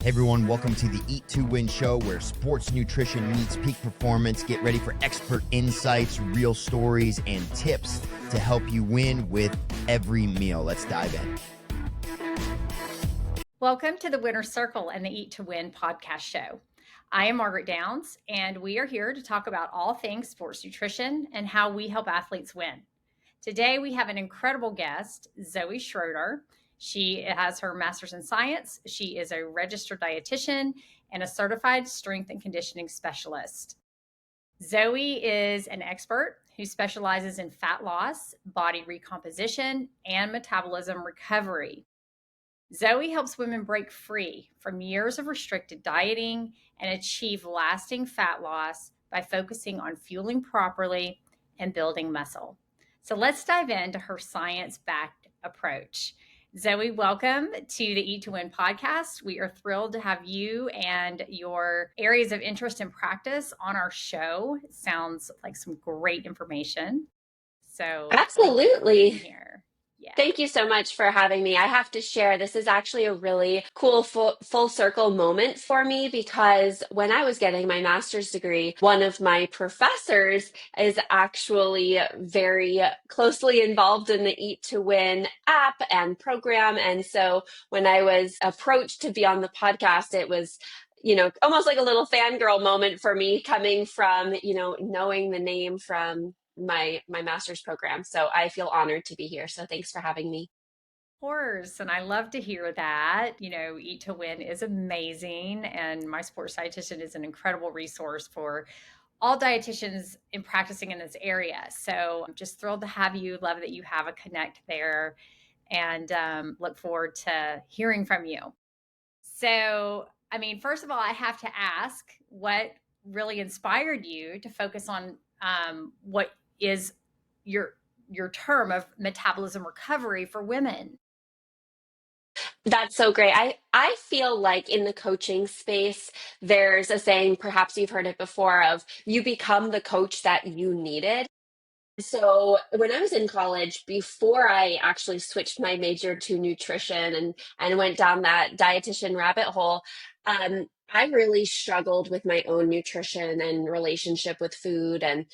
Hey everyone, welcome to the Eat to Win show where sports nutrition meets peak performance. Get ready for expert insights, real stories, and tips to help you win with every meal. Let's dive in. Welcome to the Winner's Circle and the Eat to Win podcast show. I am Margaret Downs, and we are here to talk about all things sports nutrition and how we help athletes win. Today, we have an incredible guest, Zoë Schroeder. She has her master's in science. She is a registered dietitian and a certified strength and conditioning specialist. Zoë is an expert who specializes in fat loss, body recomposition, and metabolism recovery. Zoë helps women break free from years of restricted dieting and achieve lasting fat loss by focusing on fueling properly and building muscle. So let's dive into her science-backed approach. Zoë, welcome to the Eat to Win podcast. We are thrilled to have you and your areas of interest and practice on our show. It sounds like some great information. So Absolutely. here. Yeah. Thank you so much for having me. I have to share, this is actually a really cool full circle moment for me because when I was getting my master's degree, one of my professors is actually very closely involved in the Eat to Win app and program. And so when I was approached to be on the podcast, it was almost like a little fangirl moment for me coming from, knowing the name from my master's program. So I feel honored to be here. So thanks for having me. Of course, and I love to hear that. Eat to Win is amazing, and my sports dietitian is an incredible resource for all dietitians in practicing in this area. So I'm just thrilled to have you. Love that you have a connect there, and look forward to hearing from you. So, first of all, I have to ask what really inspired you to focus on what is your term of metabolism recovery for women. That's so great. I feel like in the coaching space, there's a saying, perhaps you've heard it before, of you become the coach that you needed. So when I was in college, before I actually switched my major to nutrition and went down that dietitian rabbit hole, I really struggled with my own nutrition and relationship with food and,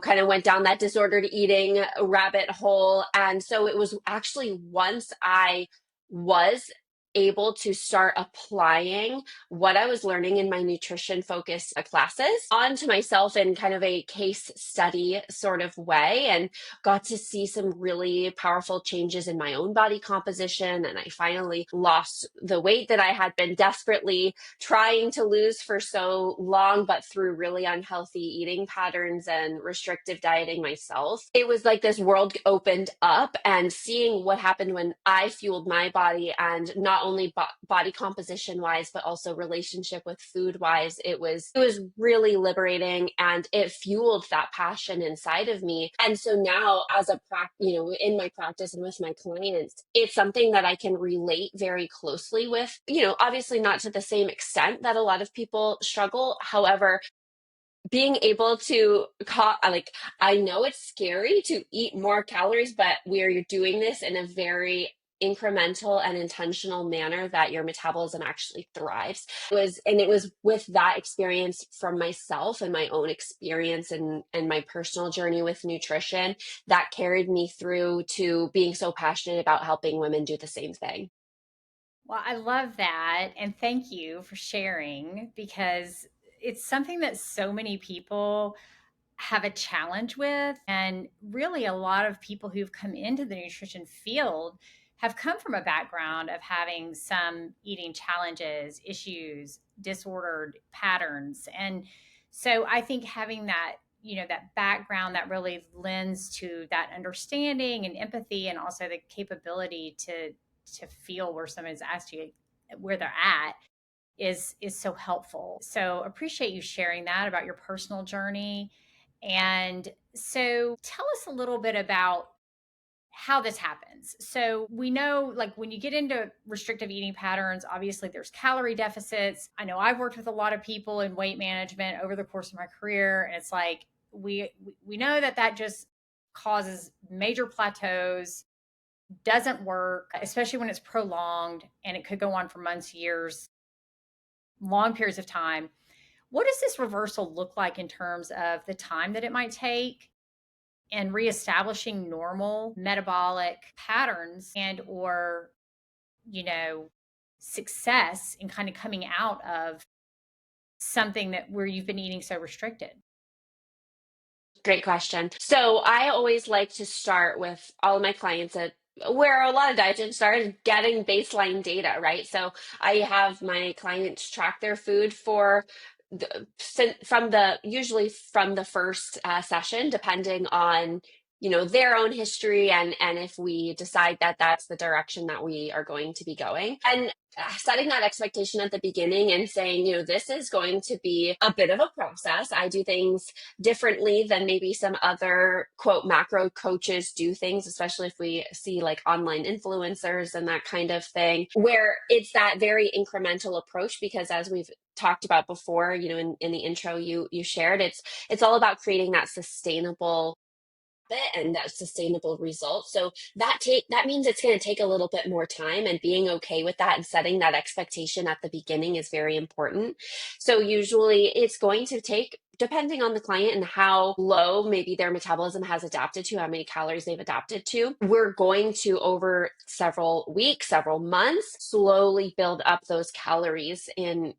kind of went down that disordered eating rabbit hole. And so it was actually once I was able to start applying what I was learning in my nutrition focused classes onto myself in kind of a case study sort of way, and got to see some really powerful changes in my own body composition. And I finally lost the weight that I had been desperately trying to lose for so long, but through really unhealthy eating patterns and restrictive dieting myself. It was like this world opened up, and seeing what happened when I fueled my body, and not only body composition wise, but also relationship with food wise, it was really liberating, and it fueled that passion inside of me. And so now, as a in my practice and with my clients, it's something that I can relate very closely with. Obviously not to the same extent that a lot of people struggle. However, being able to I know it's scary to eat more calories, but we're doing this in a very incremental and intentional manner that your metabolism actually thrives. It was with that experience from myself and my own experience and my personal journey with nutrition that carried me through to being so passionate about helping women do the same thing. Well, I love that. And thank you for sharing, because it's something that so many people have a challenge with. And really, a lot of people who've come into the nutrition field have come from a background of having some eating challenges, issues, disordered patterns. And so I think having that, that background that really lends to that understanding and empathy, and also the capability to feel where someone's asked you where they're at is so helpful. So appreciate you sharing that about your personal journey. And so tell us a little bit about how this happens. So we know, like, when you get into restrictive eating patterns, obviously there's calorie deficits. I know I've worked with a lot of people in weight management over the course of my career, and it's like we know that just causes major plateaus, doesn't work, especially when it's prolonged, and it could go on for months, years. long periods of time, what does this reversal look like in terms of the time that it might take and reestablishing normal metabolic patterns and or, you know, success in kind of coming out of something that where you've been eating so restricted? Great question. So I always like to start with all of my clients at where a lot of dietitians start is getting baseline data, right? So I have my clients track their food for from the usually from the first session, depending on their own history and if we decide that that's the direction that we are going to be going. And setting that expectation at the beginning and saying, this is going to be a bit of a process. I do things differently than maybe some other quote macro coaches do things, especially if we see like online influencers and that kind of thing, where it's that very incremental approach. Because as we've talked about before, in the intro you shared, it's all about creating that sustainable and that sustainable result. So that means it's going to take a little bit more time, and being okay with that and setting that expectation at the beginning is very important. So usually it's going to take, depending on the client and how low maybe their metabolism has adapted to, how many calories they've adapted to, we're going to, over several weeks, several months, slowly build up those calories in,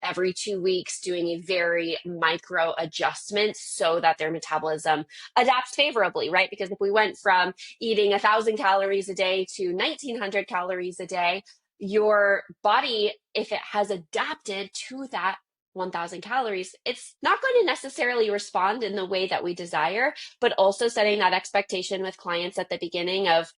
every 2 weeks, doing a very micro adjustment so that their metabolism adapts favorably, right? Because if we went from eating 1,000 calories a day to 1,900 calories a day, your body, if it has adapted to that 1,000 calories, it's not going to necessarily respond in the way that we desire. But also setting that expectation with clients at the beginning of,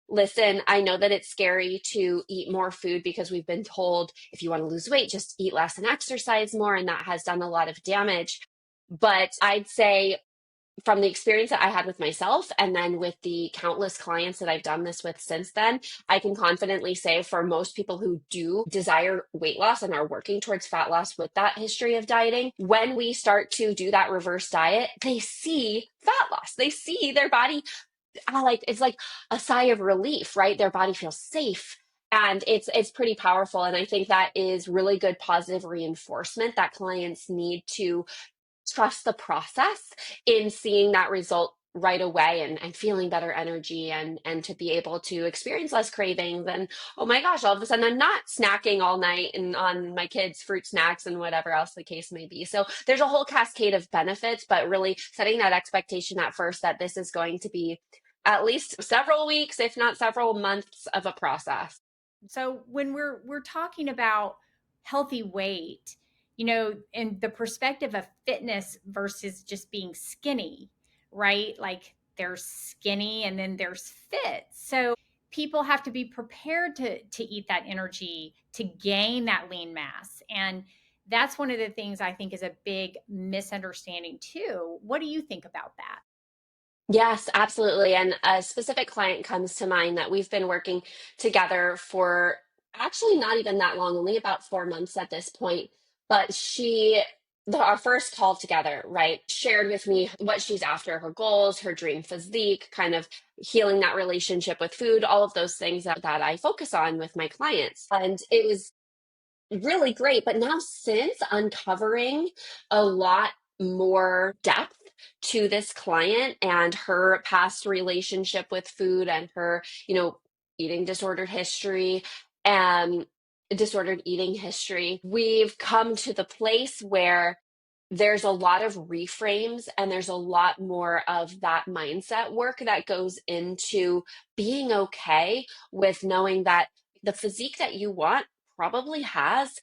listen, I know that it's scary to eat more food because we've been told if you want to lose weight, just eat less and exercise more. And that has done a lot of damage. But I'd say, from the experience that I had with myself and then with the countless clients that I've done this with since then, I can confidently say for most people who do desire weight loss and are working towards fat loss with that history of dieting, when we start to do that reverse diet, they see fat loss. They see their body, it's like a sigh of relief, right? Their body feels safe. And it's pretty powerful. And I think that is really good positive reinforcement that clients need to trust the process in seeing that result right away, and feeling better energy, and to be able to experience less cravings. And oh my gosh, all of a sudden I'm not snacking all night and on my kids' fruit snacks and whatever else the case may be. So there's a whole cascade of benefits, but really setting that expectation at first that this is going to be at least several weeks, if not several months of a process. So when we're talking about healthy weight, in the perspective of fitness versus just being skinny, right? Like there's skinny and then there's fit. So people have to be prepared to eat that energy to gain that lean mass. And that's one of the things I think is a big misunderstanding too. What do you think about that? Yes, absolutely. And a specific client comes to mind that we've been working together for actually not even that long, only about 4 months at this point. But our first call together, right, shared with me what she's after, her goals, her dream physique, kind of healing that relationship with food, all of those things that I focus on with my clients. And it was really great. But now, since uncovering a lot more depth to this client and her past relationship with food and her, eating disordered history and disordered eating history, we've come to the place where there's a lot of reframes and there's a lot more of that mindset work that goes into being okay with knowing that the physique that you want probably has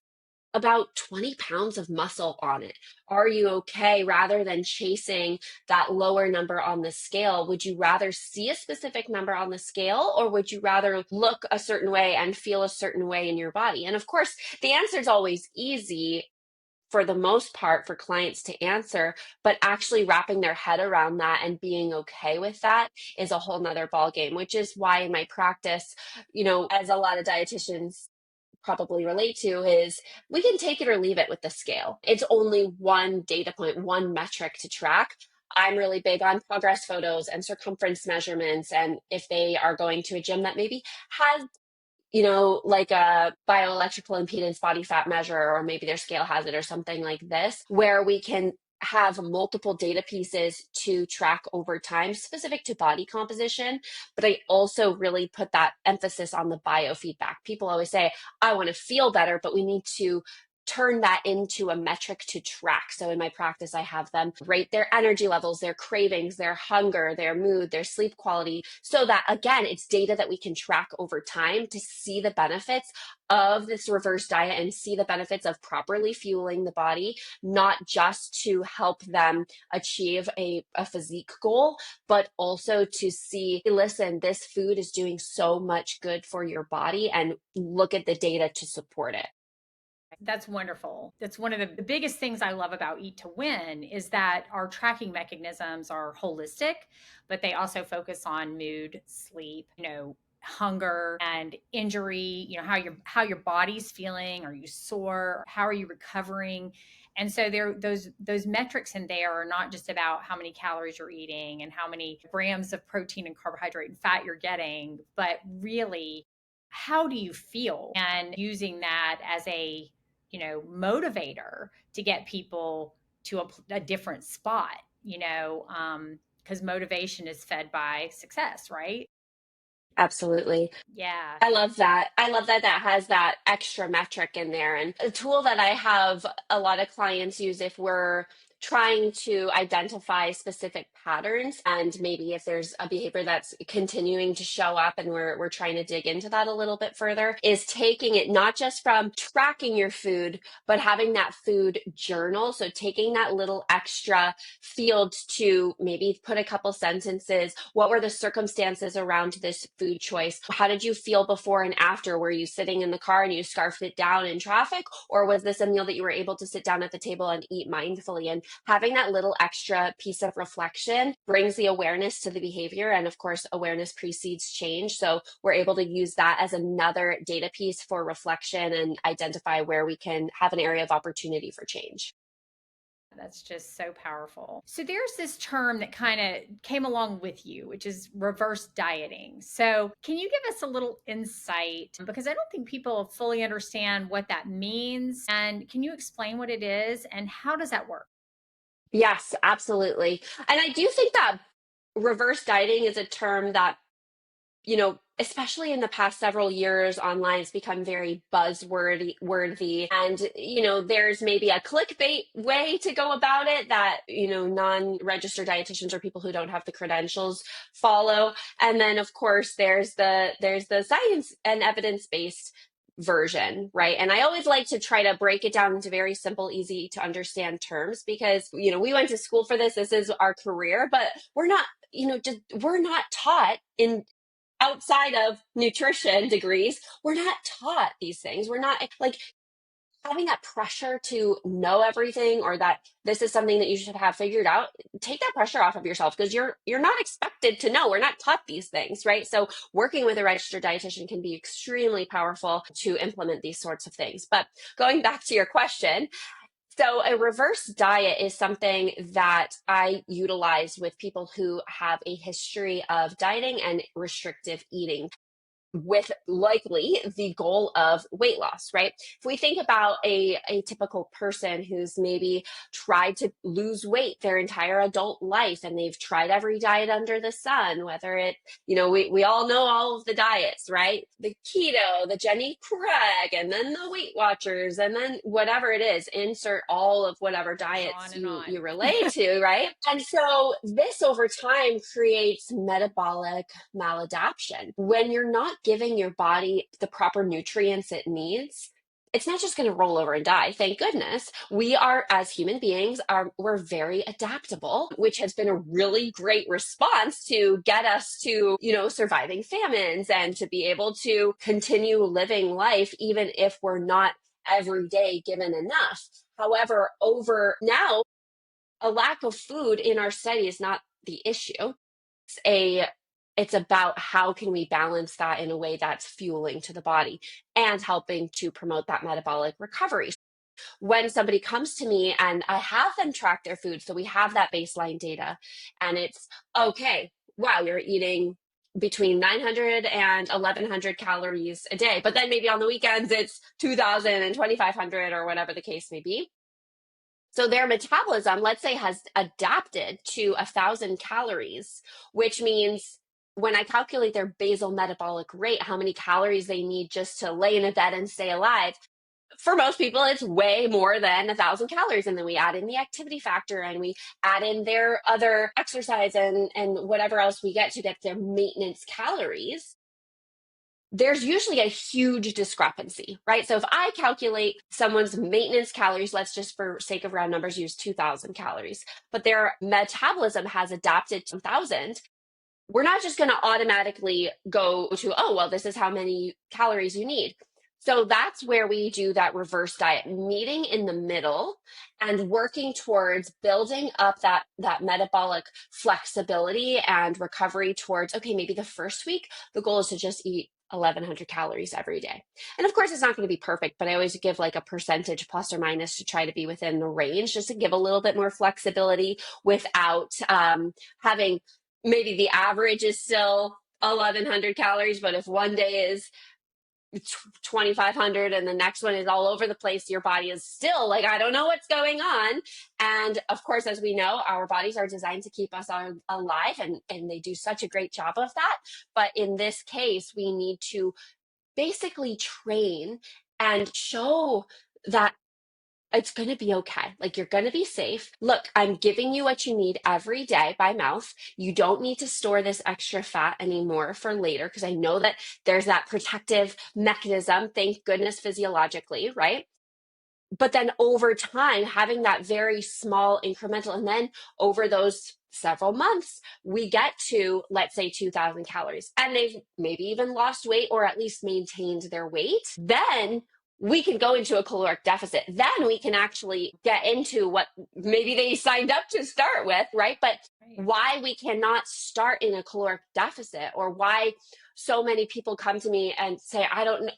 about 20 pounds of muscle on it. Are you okay? Rather than chasing that lower number on the scale, would you rather see a specific number on the scale, or would you rather look a certain way and feel a certain way in your body? And of course, the answer is always easy for the most part for clients to answer, but actually wrapping their head around that and being okay with that is a whole nother ballgame, which is why in my practice, as a lot of dietitians probably relate to, is we can take it or leave it with the scale. It's only one data point, one metric to track. I'm really big on progress photos and circumference measurements. And if they are going to a gym that maybe has like a bioelectrical impedance body fat measure, or maybe their scale has it or something like this, where we can have multiple data pieces to track over time specific to body composition. But I also really put that emphasis on the biofeedback. People always say, I want to feel better, but we need to turn that into a metric to track. So in my practice, I have them rate their energy levels, their cravings, their hunger, their mood, their sleep quality, so that again, it's data that we can track over time to see the benefits of this reverse diet and see the benefits of properly fueling the body, not just to help them achieve a physique goal, but also to see, listen, this food is doing so much good for your body, and look at the data to support it. That's wonderful. That's one of the biggest things I love about Eat to Win is that our tracking mechanisms are holistic, but they also focus on mood, sleep, hunger and injury, how your body's feeling. Are you sore? How are you recovering? And so there those metrics in there are not just about how many calories you're eating and how many grams of protein and carbohydrate and fat you're getting, but really how do you feel? And using that as a motivator to get people to a different spot, because motivation is fed by success, right? Absolutely. Yeah. I love that. I love that that has that extra metric in there. And a tool that I have a lot of clients use if we're trying to identify specific patterns, and maybe if there's a behavior that's continuing to show up and we're trying to dig into that a little bit further, is taking it not just from tracking your food, but having that food journal. So taking that little extra field to maybe put a couple sentences. What were the circumstances around this food choice? How did you feel before and after? Were you sitting in the car and you scarfed it down in traffic? Or was this a meal that you were able to sit down at the table and eat mindfully? And having that little extra piece of reflection brings the awareness to the behavior. And of course, awareness precedes change. So we're able to use that as another data piece for reflection and identify where we can have an area of opportunity for change. That's just so powerful. So there's this term that kind of came along with you, which is reverse dieting. So can you give us a little insight? Because I don't think people fully understand what that means. And can you explain what it is and how does that work? Yes, absolutely. And I do think that reverse dieting is a term that, especially in the past several years online, it's become very buzzworthy. And, there's maybe a clickbait way to go about it that, non-registered dietitians or people who don't have the credentials follow. And then of course there's the science and evidence-based version, right? And I always like to try to break it down into very simple, easy to understand terms, because, we went to school for this. This is our career, but we're not, we're not taught in outside of nutrition degrees, we're not taught these things. We're not like having that pressure to know everything, or that this is something that you should have figured out. Take that pressure off of yourself, because you're not expected to know. We're not taught these things, right? So working with a registered dietitian can be extremely powerful to implement these sorts of things. But going back to your question, so a reverse diet is something that I utilize with people who have a history of dieting and restrictive eating, with likely the goal of weight loss, right? If we think about a typical person who's maybe tried to lose weight their entire adult life, and they've tried every diet under the sun, whether it, we all know all of the diets, right? The keto, the Jenny Craig, and then the Weight Watchers, and then whatever it is, insert all of whatever diets On and you on. relate to, right? And so this over time creates metabolic maladaptation. When you're not giving your body the proper nutrients it needs, it's not just going to roll over and die. Thank goodness. We are, as human beings, we're very adaptable, which has been a really great response to get us to, surviving famines and to be able to continue living life, even if we're not every day given enough. However, over now, a lack of food in our study is not the issue. A it's about how can we balance that in a way that's fueling to the body and helping to promote that metabolic recovery. When somebody comes to me and I have them track their food, so we have that baseline data, and it's okay, wow, you're eating between 900 and 1100 calories a day. But then maybe on the weekends, it's 2000 and 2500 or whatever the case may be. So their metabolism, let's say, has adapted to 1,000 calories, which means when I calculate their basal metabolic rate, how many calories they need just to lay in a bed and stay alive, for most people, it's way more than 1,000 calories. And then we add in the activity factor and we add in their other exercise and whatever else we get to get their maintenance calories. There's usually a huge discrepancy, right? So if I calculate someone's maintenance calories, let's just for sake of round numbers use 2,000 calories, but their metabolism has adapted to 1,000, we're not just going to automatically go to, oh, well, this is how many calories you need. So that's where we do that reverse diet, meeting in the middle and working towards building up that metabolic flexibility and recovery towards, okay, maybe the first week, the goal is to just eat 1,100 calories every day. And of course, it's not going to be perfect, but I always give like a percentage plus or minus to try to be within the range, just to give a little bit more flexibility without having maybe the average is still 1,100 calories, but if one day is 2,500 and the next one is all over the place, your body is still like, I don't know what's going on. And of course, as we know, our bodies are designed to keep us alive, and they do such a great job of that. But in this case, we need to basically train and show that it's going to be okay. Like, you're going to be safe. Look, I'm giving you what you need every day by mouth. You don't need to store this extra fat anymore for later, because I know that there's that protective mechanism, thank goodness, physiologically, right? But then over time, having that very small incremental, and then over those several months, we get to, let's say, 2,000 calories, and they've maybe even lost weight or at least maintained their weight. Then we can go into a caloric deficit. Then we can actually get into what maybe they signed up to start with, right? But why we cannot start in a caloric deficit, or why so many people come to me and say, I don't know,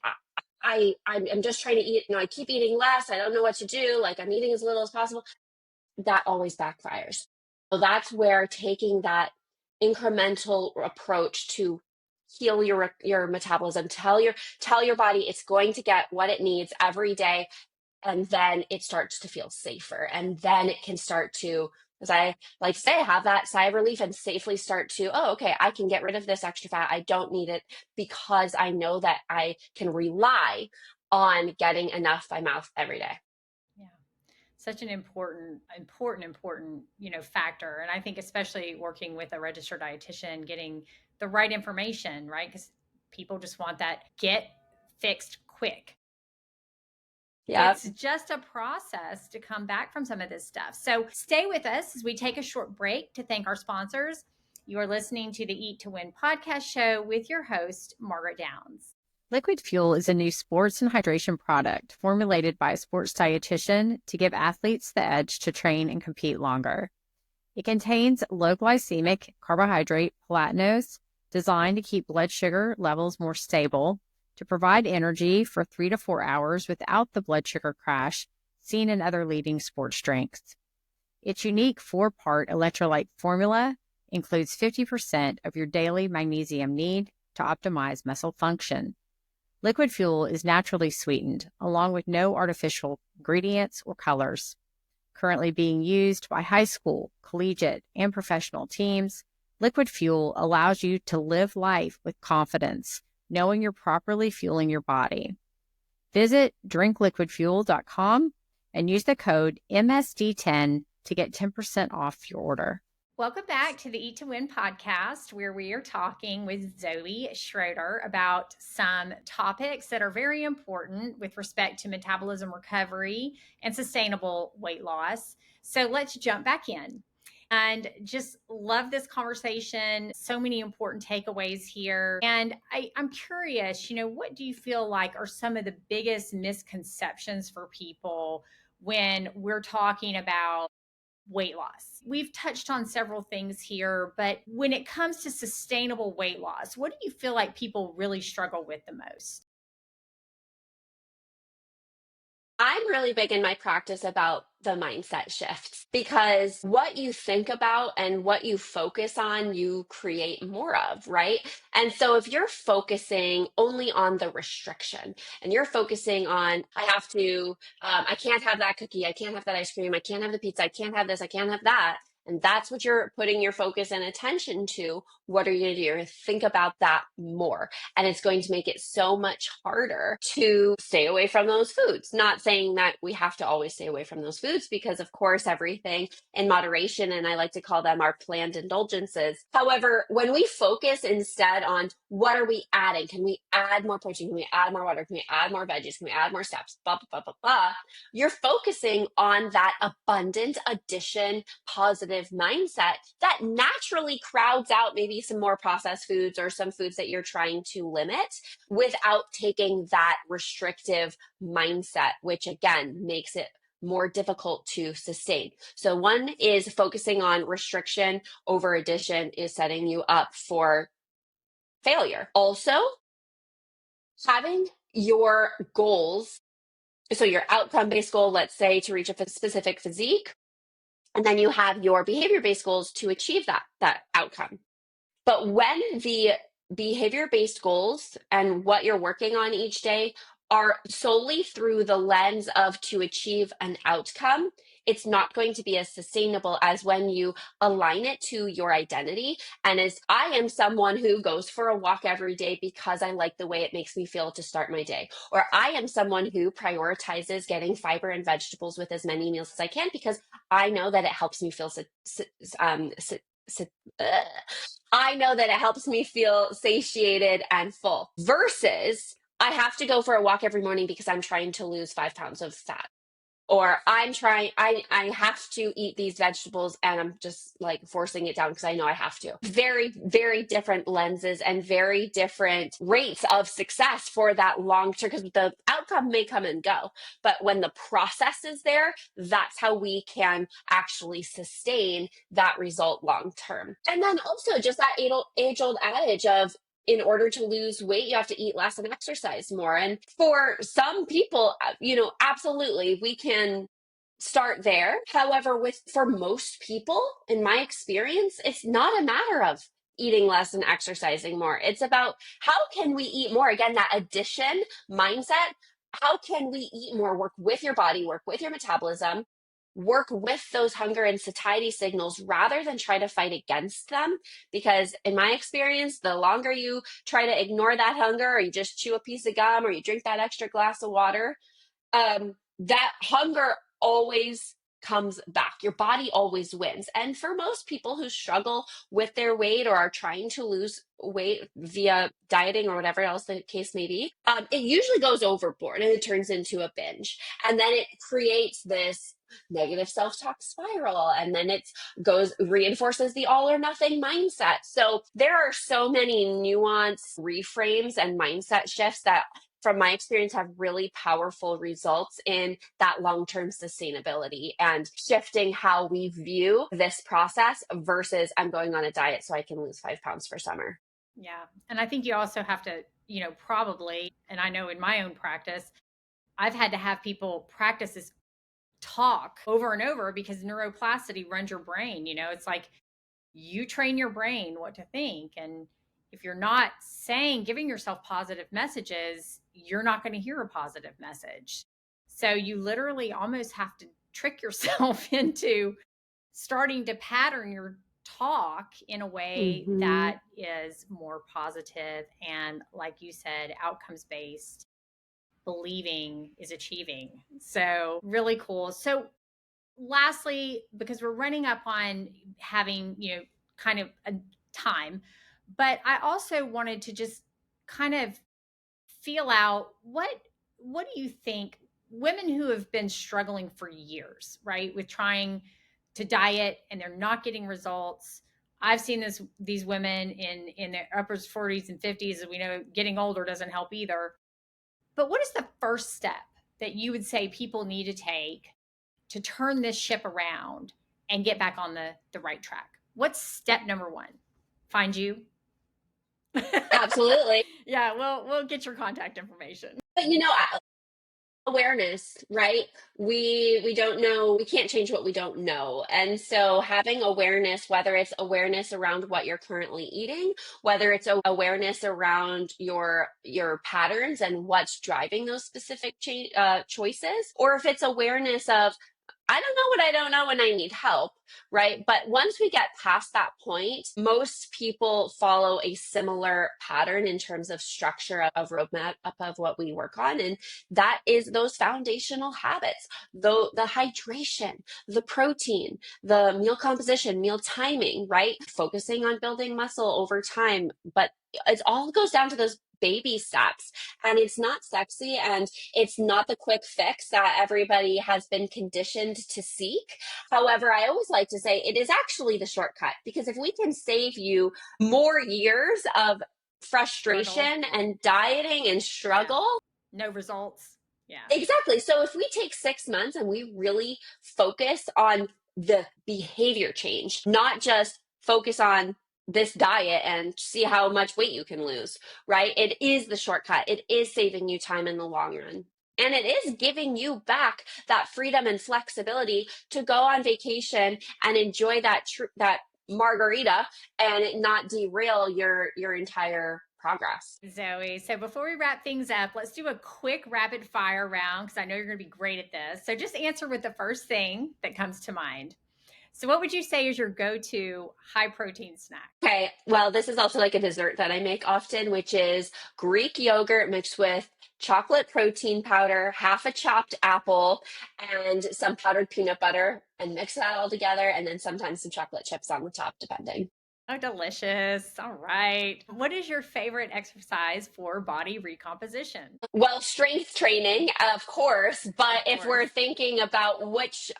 I'm just trying to eat, I keep eating less. I don't know what to do. Like, I'm eating as little as possible. That always backfires. So that's where taking that incremental approach to heal your metabolism, tell your body it's going to get what it needs every day, and then it starts to feel safer, and then it can start to, as I like to say, have that sigh of relief and safely start to, oh, okay, I can get rid of this extra fat. I don't need it, because I know that I can rely on getting enough by mouth every day. Yeah. Such an important, factor. And I think especially working with a registered dietitian, getting the right information, right? Because people just want that get fixed quick. Yeah. It's just a process to come back from some of this stuff. So stay with us as we take a short break to thank our sponsors. You are listening to the Eat to Win podcast show with your host, Margaret Downs. Liquid Fuel is a new sports and hydration product formulated by a sports dietitian to give athletes the edge to train and compete longer. It contains low glycemic carbohydrate platinose designed to keep blood sugar levels more stable, to provide energy for 3 to 4 hours without the blood sugar crash seen in other leading sports drinks. Its unique 4-part electrolyte formula includes 50% of your daily magnesium need to optimize muscle function. Liquid Fuel is naturally sweetened, along with no artificial ingredients or colors. Currently being used by high school, collegiate, and professional teams, Liquid Fuel allows you to live life with confidence, knowing you're properly fueling your body. Visit drinkliquidfuel.com and use the code MSD10 to get 10% off your order. Welcome back to the Eat to Win podcast, where we are talking with Zoë Schroeder about some topics that are very important with respect to metabolism recovery and sustainable weight loss. So let's jump back in. And just love this conversation. So many important takeaways here. And I'm curious, what do you feel like are some of the biggest misconceptions for people when we're talking about weight loss? We've touched on several things here, but when it comes to sustainable weight loss, what do you feel like people really struggle with the most? I'm really big in my practice about the mindset shifts because what you think about and what you focus on, you create more of, right? And so if you're focusing only on the restriction and you're focusing on, I can't have that cookie, I can't have that ice cream, I can't have the pizza, I can't have this, I can't have that. And that's what you're putting your focus and attention to. What are you going to do? You're going to think about that more. And it's going to make it so much harder to stay away from those foods. Not saying that we have to always stay away from those foods, because of course everything in moderation, and I like to call them our planned indulgences. However, when we focus instead on what are we adding, can we add more protein, can we add more water, can we add more veggies, can we add more steps, blah blah blah blah blah, you're focusing on that abundant addition positive mindset that naturally crowds out maybe some more processed foods or some foods that you're trying to limit, without taking that restrictive mindset, which again makes it more difficult to sustain. So one is focusing on restriction over addition is setting you up for failure. Also, having your goals, so your outcome-based goal, let's say to reach a specific physique, and then you have your behavior-based goals to achieve that outcome. But when the behavior-based goals and what you're working on each day are solely through the lens of to achieve an outcome, it's not going to be as sustainable as when you align it to your identity. And as I am someone who goes for a walk every day because I like the way it makes me feel to start my day, or I am someone who prioritizes getting fiber and vegetables with as many meals as I can because I know that it helps me feel I know that it helps me feel satiated and full, versus I have to go for a walk every morning because I'm trying to lose 5 pounds of fat. Or I have to eat these vegetables and I'm just like forcing it down because I know I have to. Very, very different lenses and very different rates of success for that long term, because the outcome may come and go. But when the process is there, that's how we can actually sustain that result long term. And then also just that age old adage of, in order to lose weight, you have to eat less and exercise more. And for some people, absolutely, we can start there. However, for most people, in my experience, it's not a matter of eating less and exercising more. It's about how can we eat more? Again, that addition mindset. How can we eat more? Work with your body, work with your metabolism, work with those hunger and satiety signals rather than try to fight against them. Because in my experience, the longer you try to ignore that hunger, or you just chew a piece of gum, or you drink that extra glass of water, that hunger always comes back. Your body always wins. And for most people who struggle with their weight or are trying to lose weight via dieting or whatever else the case may be, it usually goes overboard and it turns into a binge. And then it creates this negative self-talk spiral, and then it reinforces the all or nothing mindset. So there are so many nuanced reframes and mindset shifts that, from my experience, have really powerful results in that long-term sustainability and shifting how we view this process versus I'm going on a diet so I can lose 5 pounds for summer. Yeah. And I think you also have to, probably, and I know in my own practice, I've had to have people practice this talk over and over because neuroplasticity runs your brain. It's like you train your brain what to think. And if you're not giving yourself positive messages, you're not going to hear a positive message. So you literally almost have to trick yourself into starting to pattern your talk in a way that is more positive and, like you said, outcomes based. Believing is achieving. So really cool. So lastly, because we're running up on having, kind of a time, but I also wanted to just kind of feel out what do you think women who have been struggling for years, right, with trying to diet and they're not getting results. I've seen these women in their upper 40s and 50s, and we know getting older doesn't help either. But what is the first step that you would say people need to take to turn this ship around and get back on the right track? What's step number one? Find you. Absolutely. Yeah, we'll get your contact information. But Awareness, right? We don't know, we can't change what we don't know. And so having awareness, whether it's awareness around what you're currently eating, whether it's awareness around your patterns and what's driving those specific choices, or if it's awareness of I don't know what I don't know and I need help, right? But once we get past that point, most people follow a similar pattern in terms of structure of roadmap up of what we work on. And that is those foundational habits, though the hydration, the protein, the meal composition, meal timing, right? Focusing on building muscle over time. But it all goes down to those baby steps, and it's not sexy, and it's not the quick fix that everybody has been conditioned to seek. However, I always like to say it is actually the shortcut, because if we can save you more years of frustration and dieting and struggle, no results. Yeah. Exactly. So if we take 6 months and we really focus on the behavior change, not just focus on this diet and see how much weight you can lose, right? It is the shortcut. It is saving you time in the long run. And it is giving you back that freedom and flexibility to go on vacation and enjoy that margarita and it not derail your entire progress. Zoe, so before we wrap things up, let's do a quick rapid fire round because I know you're going to be great at this. So just answer with the first thing that comes to mind. So what would you say is your go-to high protein snack? Okay, well, this is also like a dessert that I make often, which is Greek yogurt mixed with chocolate protein powder, half a chopped apple, and some powdered peanut butter, and mix that all together, and then sometimes some chocolate chips on the top, depending. Oh, delicious. All right. What is your favorite exercise for body recomposition? Well, strength training, of course, but if we're thinking about which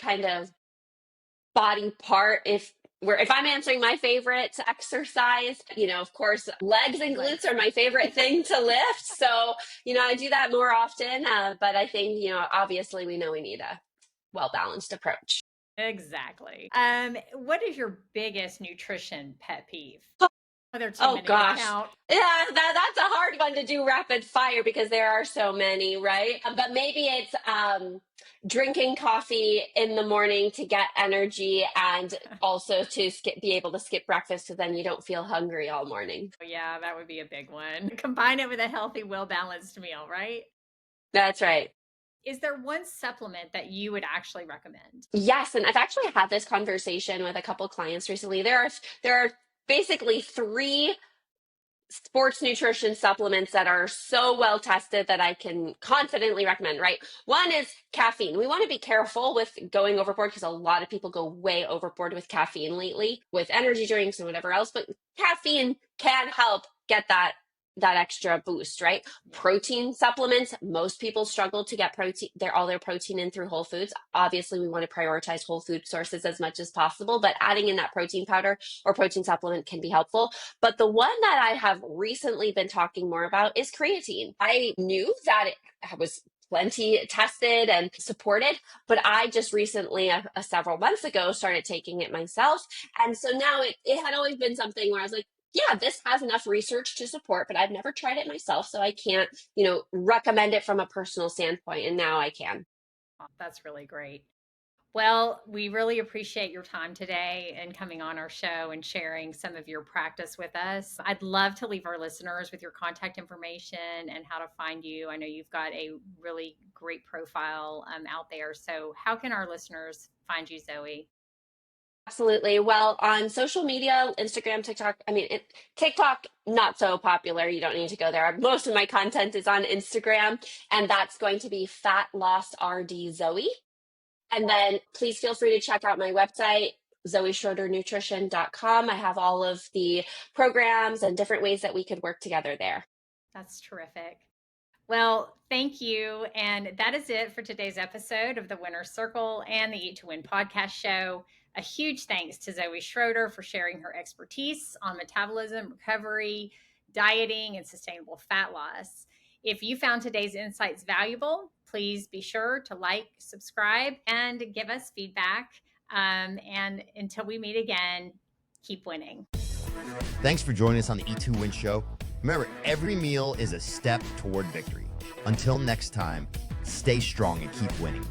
kind of body part, if I'm answering my favorite exercise, of course, legs and glutes are my favorite thing to lift. So, I do that more often. But I think, obviously we know we need a well-balanced approach. Exactly. What is your biggest nutrition pet peeve? Are there too Oh many gosh. to count? Yeah, that's a hard one to do rapid fire because there are so many, right? But maybe it's drinking coffee in the morning to get energy and also to be able to skip breakfast so then you don't feel hungry all morning. Yeah, that would be a big one. Combine it with a healthy, well-balanced meal, right? That's right. Is there one supplement that you would actually recommend? Yes, and I've actually had this conversation with a couple clients recently. There are basically three sports nutrition supplements that are so well tested that I can confidently recommend, right? One is caffeine. We want to be careful with going overboard because a lot of people go way overboard with caffeine lately with energy drinks and whatever else, but caffeine can help get that extra boost, right? Protein supplements, most people struggle to get all their protein in through whole foods. Obviously, we want to prioritize whole food sources as much as possible, but adding in that protein powder or protein supplement can be helpful. But the one that I have recently been talking more about is creatine. I knew that it was plenty tested and supported, but I just recently, several months ago, started taking it myself. And so now it had always been something where I was like, yeah, this has enough research to support, but I've never tried it myself. So I can't, recommend it from a personal standpoint. And now I can. Oh, that's really great. Well, we really appreciate your time today and coming on our show and sharing some of your practice with us. I'd love to leave our listeners with your contact information and how to find you. I know you've got a really great profile out there. So, how can our listeners find you, Zoe? Absolutely. Well, on social media, Instagram, TikTok, TikTok, not so popular. You don't need to go there. Most of my content is on Instagram, and that's going to be Fat Loss RD Zoe. And then please feel free to check out my website, zoeschroedernutrition.com. I have all of the programs and different ways that we could work together there. That's terrific. Well, thank you. And that is it for today's episode of the Winner's Circle and the Eat to Win podcast show. A huge thanks to Zoë Schroeder for sharing her expertise on metabolism, recovery, dieting, and sustainable fat loss. If you found today's insights valuable, please be sure to like, subscribe, and give us feedback. And until we meet again, keep winning. Thanks for joining us on the Eat to Win show. Remember, every meal is a step toward victory. Until next time, stay strong and keep winning.